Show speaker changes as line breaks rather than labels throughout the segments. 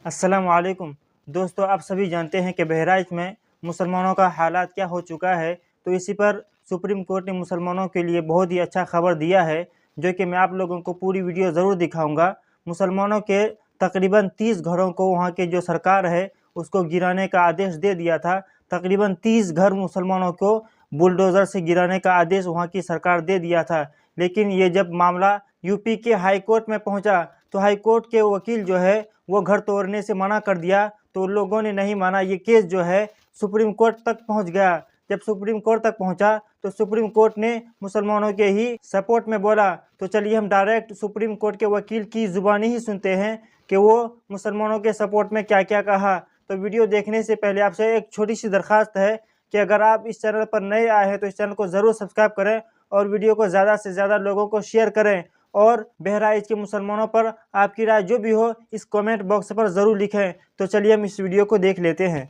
अस्सलाम वालेकुम। दोस्तों, आप सभी जानते हैं कि बहराइच में मुसलमानों का हालात क्या हो चुका है। तो इसी पर सुप्रीम कोर्ट ने मुसलमानों के लिए बहुत ही अच्छा खबर दिया है, जो कि मैं आप लोगों को पूरी वीडियो ज़रूर दिखाऊंगा। मुसलमानों के तकरीबन 30 घरों को वहाँ की जो सरकार है उसको गिराने का आदेश दे दिया था। तकरीबन 30 घर मुसलमानों को बुलडोज़र से गिराने का आदेश वहाँ की सरकार दे दिया था। लेकिन ये जब मामला यूपी के हाई कोर्ट में पहुँचा तो हाई कोर्ट के वकील जो है वो घर तोड़ने से मना कर दिया। तो लोगों ने नहीं माना। ये केस जो है सुप्रीम कोर्ट तक पहुंच गया। जब सुप्रीम कोर्ट तक पहुंचा तो सुप्रीम कोर्ट ने मुसलमानों के ही सपोर्ट में बोला। तो चलिए हम डायरेक्ट सुप्रीम कोर्ट के वकील की जुबानी ही सुनते हैं कि वो मुसलमानों के सपोर्ट में क्या क्या कहा। तो वीडियो देखने से पहले आपसे एक छोटी सी दरख्वास्त है कि अगर आप इस चैनल पर नए आए हैं तो इस चैनल को ज़रूर सब्सक्राइब करें और वीडियो को ज़्यादा से ज़्यादा लोगों को शेयर करें। और बहराइच के मुसलमानों पर आपकी राय जो भी हो इस कमेंट बॉक्स पर ज़रूर लिखें। तो चलिए हम इस वीडियो को देख लेते हैं।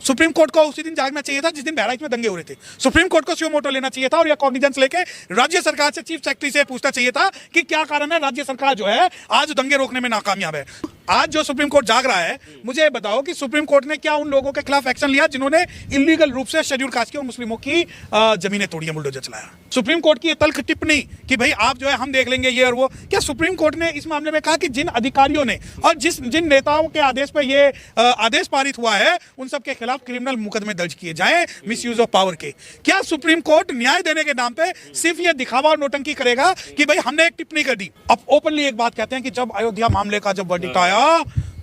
सुप्रीम कोर्ट को उसी दिन जागना चाहिए था जिस दिन बहराइच में दंगे हो रहे थे। सुप्रीम कोर्ट को सुओ मोटो लेना चाहिए था और यह कॉग्निजेंस लेके राज्य सरकार से, चीफ सेक्रेटरी से पूछना चाहिए था कि क्या कारण है राज्य सरकार जो है आज दंगे रोकने में नाकामयाब है। आज जो सुप्रीम कोर्ट जाग रहा है, मुझे बताओ कि सुप्रीम कोर्ट ने क्या उन लोगों के खिलाफ एक्शन लिया जिन्होंने इलीगल रूप से शेड्यूल कास्ट की और मुस्लिमों की जमीनें तोड़ी, बुलडोजर चलाया। सुप्रीम कोर्ट की तल्ख टिप्पणी कि भाई आप जो है हम देख लेंगे ये और वो, क्या सुप्रीम कोर्ट ने इस मामले में कहा कि जिन अधिकारियों ने और जिन नेताओं के आदेश पर ये आदेश पारित हुआ है उन सबके खिलाफ क्रिमिनल मुकदमे दर्ज किए जाएं मिसयूज ऑफ पावर के? क्या सुप्रीम कोर्ट न्याय देने के नाम पे सिर्फ ये दिखावा और नोटंकी करेगा कि भाई हमने एक टिप्पणी कर दी? अब ओपनली एक बात कहते हैं कि जब अयोध्या मामले का जब वर्डिक्ट आया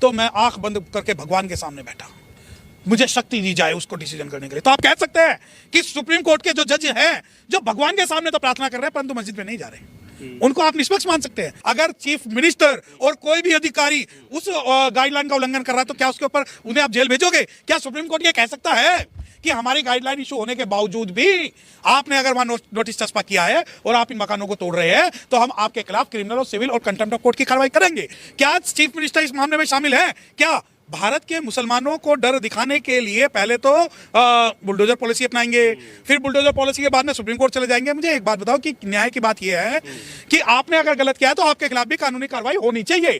तो मैं आंख बंद करके भगवान के सामने बैठा, मुझे शक्ति दी जाए उसको डिसीजन करने के लिए। तो आप कह सकते हैं कि सुप्रीम कोर्ट के जो जज हैं जो भगवान के सामने तो प्रार्थना कर रहे हैं परंतु मस्जिद में नहीं जा रहे, उनको आप निष्पक्ष मान सकते हैं? अगर चीफ मिनिस्टर और कोई भी अधिकारी उस गाइडलाइन का उल्लंघन कर रहा है तो क्या उसके ऊपर उन्हें आप जेल भेजोगे? क्या सुप्रीम कोर्ट ये कह सकता है कि हमारी गाइडलाइन इशू होने के बावजूद भी आपने अगर वहां नोटिस चस्पा किया है और आप इन मकानों को तोड़ रहे हैं तो हम आपके खिलाफ क्रिमिनल और सिविल और कंटेम्प्ट ऑफ कोर्ट की कार्रवाई करेंगे? क्या चीफ मिनिस्टर इस मामले में शामिल है? क्या भारत के मुसलमानों को डर दिखाने के लिए पहले तो बुलडोजर पॉलिसी अपनाएंगे, फिर बुलडोजर पॉलिसी के बाद में सुप्रीम कोर्ट चले जाएंगे? मुझे एक बात बताओ कि न्याय की बात यह है कि आपने अगर गलत किया है तो आपके खिलाफ भी कानूनी कार्रवाई होनी चाहिए।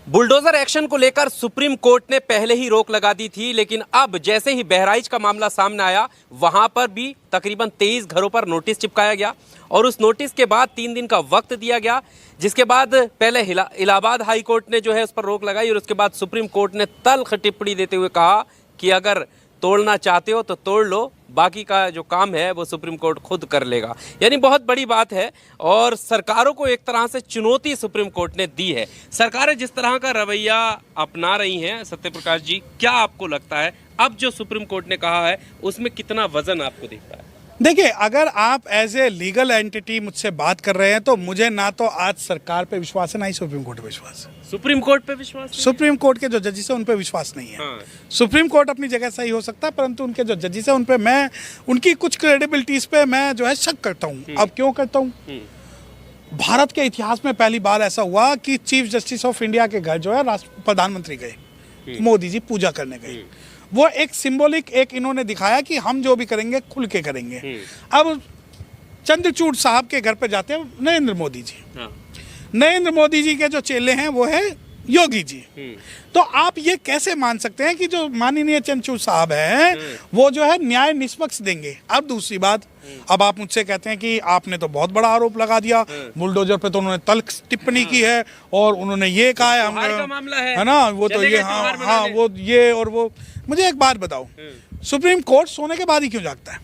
बुलडोजर एक्शन को लेकर सुप्रीम कोर्ट ने पहले ही रोक लगा दी थी, लेकिन अब जैसे ही बहराइच का मामला सामने आया वहां पर भी तकरीबन 23 घरों पर नोटिस चिपकाया गया और उस नोटिस के बाद 3 दिन का वक्त दिया गया, जिसके बाद पहले इलाहाबाद हाई कोर्ट ने जो है उस पर रोक लगाई और उसके बाद सुप्रीम कोर्ट ने तल्ख टिप्पणी देते हुए कहा कि अगर तोड़ना चाहते हो तो तोड़ लो, बाकी का जो काम है वो सुप्रीम कोर्ट खुद कर लेगा। यानी बहुत बड़ी बात है और सरकारों को एक तरह से चुनौती सुप्रीम कोर्ट ने दी है। सरकारें जिस तरह का रवैया अपना रही हैं, सत्यप्रकाश जी, क्या आपको लगता है अब जो सुप्रीम कोर्ट ने कहा है उसमें कितना वजन आपको दिखता है?
देखिए, अगर आप एज ए लीगल एंटिटी मुझसे बात कर रहे हैं तो मुझे ना तो आज सरकार पे विश्वास है ना ही सुप्रीम कोर्ट पे विश्वास है।
सुप्रीम कोर्ट पे विश्वास नहीं?
सुप्रीम कोर्ट के जो जजेस हैं उन पे विश्वास नहीं है। हाँ। सुप्रीम कोर्ट अपनी जगह सही हो सकता है परंतु उनके जो जजेस हैं उन पे मैं उनकी कुछ क्रेडिबिलिटीज पे मैं जो है शक करता हूँ। अब क्यों करता हूँ? भारत के इतिहास में पहली बार ऐसा हुआ कि चीफ जस्टिस ऑफ इंडिया के घर जो है प्रधानमंत्री गए, मोदी जी पूजा करने गए। वो एक सिंबॉलिक एक इन्होंने दिखाया कि हम जो भी करेंगे खुल के करेंगे। अब चंद्रचूड़ साहब के घर पे जाते हैं नरेंद्र मोदी जी। हाँ। नरेंद्र मोदी जी के जो चेले हैं वो है योगी जी। तो आप ये कैसे मान सकते हैं कि जो माननीय चंद्रचूड़ साहब हैं वो जो है न्याय निष्पक्ष देंगे? अब दूसरी बात, अब आप मुझसे कहते हैं कि आपने तो बहुत बड़ा आरोप लगा दिया बुलडोजर पे, तो उन्होंने तल्ख टिप्पणी की है और उन्होंने ये कहा है हम
मामला है
ना, वो तो ये हाँ वो ये और वो। मुझे एक बात बताओ, सुप्रीम कोर्ट सोने के बाद ही क्यों जागता है?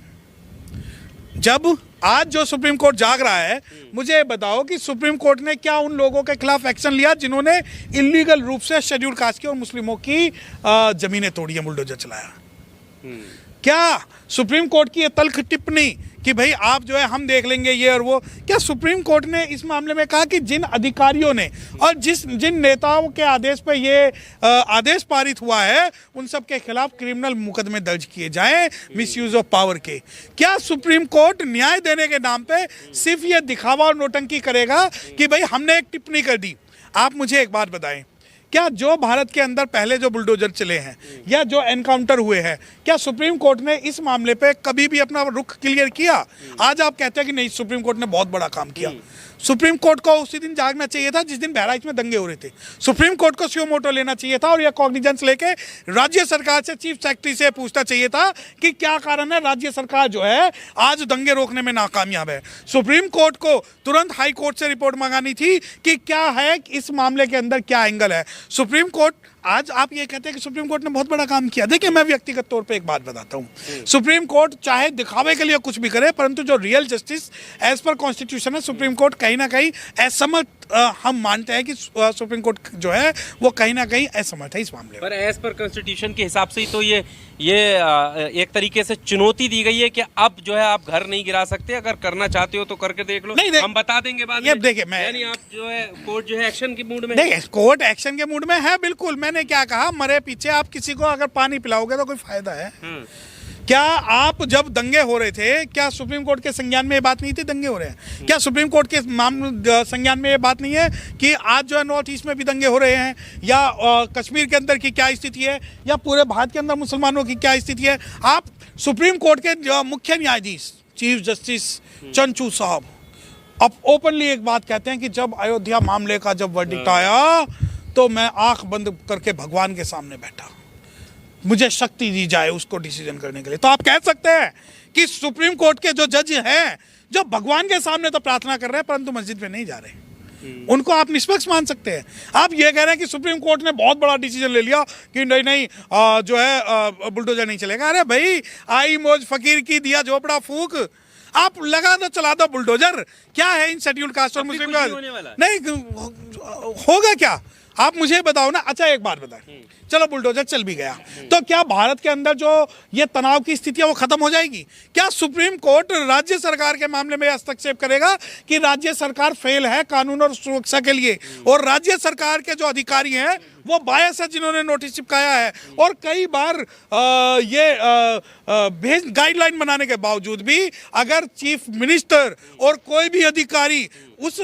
जब आज जो सुप्रीम कोर्ट जाग रहा है, मुझे बताओ कि सुप्रीम कोर्ट ने क्या उन लोगों के खिलाफ एक्शन लिया जिन्होंने इलीगल रूप से शेड्यूल कास्ट की और मुस्लिमों की जमीनें तोड़ी है, बुलडोजर चलाया? क्या सुप्रीम कोर्ट की ये तल्ख टिप्पणी कि भाई आप जो है हम देख लेंगे ये और वो, क्या सुप्रीम कोर्ट ने इस मामले में कहा कि जिन अधिकारियों ने और जिन नेताओं के आदेश पर ये आदेश पारित हुआ है उन सब के खिलाफ क्रिमिनल मुकदमे दर्ज किए जाएं मिसयूज ऑफ पावर के? क्या सुप्रीम कोर्ट न्याय देने के नाम पे सिर्फ ये दिखावा और नोटंकी करेगा कि भाई हमने एक टिप्पणी कर दी? आप मुझे एक बात बताएं, क्या जो भारत के अंदर पहले जो बुलडोजर चले हैं या जो एनकाउंटर हुए हैं, क्या सुप्रीम कोर्ट ने इस मामले पे कभी भी अपना रुख क्लियर किया? आज आप कहते हैं कि नहीं सुप्रीम कोर्ट ने बहुत बड़ा काम किया। सुप्रीम कोर्ट को उसी दिन जागना चाहिए था जिस दिन बहराइच में दंगे हो रहे थे। सुप्रीम कोर्ट को सुओ मोटो लेना चाहिए था और यह कॉग्निजेंस लेके राज्य सरकार से, चीफ सेक्रेटरी से पूछना चाहिए था कि क्या कारण है राज्य सरकार जो है आज दंगे रोकने में नाकामयाब है। सुप्रीम कोर्ट को तुरंत हाई कोर्ट से रिपोर्ट मंगानी थी कि क्या है इस मामले के अंदर, क्या एंगल है। सुप्रीम कोर्ट, आज आप ये कहते हैं कि सुप्रीम कोर्ट ने बहुत बड़ा काम किया। देखिए, मैं व्यक्तिगत तौर पे एक बात बताता हूँ, सुप्रीम कोर्ट चाहे दिखावे के लिए कुछ भी करे, परंतु जो real justice as per constitution है, सुप्रीम कोर्ट कहीं ना कहीं असमर्थ, हम मानते हैं कि सुप्रीम कोर्ट जो है वो कहीं ना कहीं असमर्थ है इस मामले में।
पर एज पर कॉन्स्टिट्यूशन के हिसाब से ही तो ये एक तरीके से चुनौती दी गई है कि अब जो है आप घर नहीं गिरा सकते, अगर करना चाहते हो तो करके देख लो, नहीं, हम बता देंगे बाद में।
देखिए, मैं
यानी आप जो है कोर्ट जो है एक्शन के मूड में,
देखिए कोर्ट एक्शन के मूड में है, बिल्कुल। मैंने क्या कहा, मरे पीछे आप किसी को अगर पानी पिलाओगे तो कोई फायदा है? क्या आप जब दंगे हो रहे थे, क्या सुप्रीम कोर्ट के संज्ञान में ये बात नहीं थी दंगे हो रहे हैं? क्या सुप्रीम कोर्ट के संज्ञान में ये बात नहीं है कि आज जो है नॉर्थ ईस्ट में भी दंगे हो रहे हैं, या कश्मीर के अंदर की क्या स्थिति है, या पूरे भारत के अंदर मुसलमानों की क्या स्थिति है? आप सुप्रीम कोर्ट के जो मुख्य न्यायाधीश चीफ जस्टिस चंद्रचूड़ साहब अब ओपनली एक बात कहते हैं कि जब अयोध्या मामले का जब वर्डिक्ट आया तो मैं आंख बंद करके भगवान के सामने बैठा, मुझे शक्ति दी जाए उसको डिसीजन करने के लिए। तो आप कह सकते हैं कि सुप्रीम कोर्ट के जो जज हैं, जो भगवान के सामने तो प्रार्थना कर रहे हैं परंतु मस्जिद में नहीं जा रहे, उनको आप निष्पक्ष मान सकते हैं? आप ये कह रहे हैं कि सुप्रीम कोर्ट ने बहुत बड़ा डिसीजन ले लिया कि नहीं जो है बुलडोजर नहीं चलेगा। अरे भाई, आई मौज फकीर की दिया झोपड़ा फूक, आप लगा दो, चला दो बुलडोजर। क्या है इन शेड्यूल कास्ट और मुस्लिम का? नहीं होगा क्या, आप मुझे बताओ ना। अच्छा, एक बात बताएं, चलो बुलडोजर चल भी गया तो क्या भारत के अंदर जो ये तनाव की स्थिति है वो खत्म हो जाएगी? क्या सुप्रीम कोर्ट राज्य सरकार के मामले में हस्तक्षेप करेगा कि राज्य सरकार फेल है कानून और सुरक्षा के लिए, और राज्य सरकार के जो अधिकारी हैं वो बायस है जिन्होंने नोटिस चिपकाया है, और कई बार ये गाइडलाइन बनाने के बावजूद भी अगर चीफ मिनिस्टर और कोई भी अधिकारी उस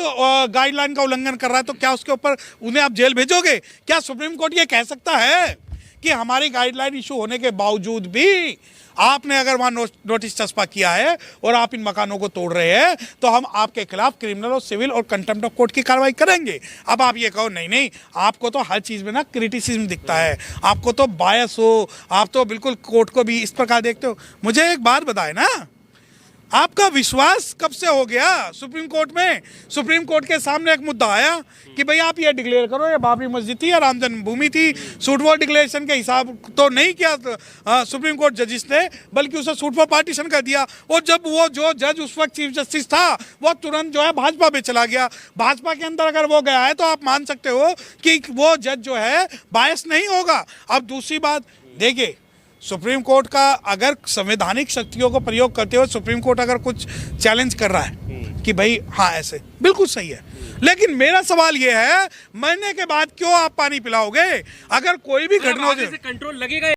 गाइडलाइन का उल्लंघन कर रहा है तो क्या उसके ऊपर उन्हें आप जेल भेजोगे? क्या सुप्रीम कोर्ट ये कह सकता है कि हमारी गाइडलाइन इशू होने के बावजूद भी आपने अगर वहां नोटिस चस्पा किया है और आप इन मकानों को तोड़ रहे हैं तो हम आपके खिलाफ क्रिमिनल और सिविल और कंटेम्प्ट ऑफ कोर्ट की कार्रवाई करेंगे? अब आप ये कहो नहीं, आपको तो हर चीज में ना क्रिटिसिज्म दिखता है, आपको तो बायस हो, आप तो बिल्कुल कोर्ट को भी इस प्रकार देखते हो। मुझे एक बात बताए ना, आपका विश्वास कब से हो गया सुप्रीम कोर्ट में? सुप्रीम कोर्ट के सामने एक मुद्दा आया कि भाई आप ये डिक्लेयर करो ये बाबरी मस्जिद थी या राम जन्मभूमि थी। सूट फॉर डिक्लेरेशन के हिसाब तो नहीं किया सुप्रीम कोर्ट जजिस ने, बल्कि उसे सूट फॉर पार्टीशन कर दिया। और जब वो जो जज उस वक्त चीफ जस्टिस था वो तुरंत जो है भाजपा में चला गया। भाजपा के अंदर अगर वो गया है तो आप मान सकते हो कि वो जज जो है बायस नहीं होगा। अब दूसरी बात देखिए, सुप्रीम कोर्ट का अगर संवैधानिक शक्तियों को प्रयोग करते हुए सुप्रीम कोर्ट अगर कुछ चैलेंज कर रहा है कि भाई हाँ ऐसे, बिल्कुल सही है, लेकिन मेरा सवाल ये है मरने के बाद क्यों आप पानी पिलाओगे? अगर कोई भी घटना हो जाए,
कंट्रोल लगेगा।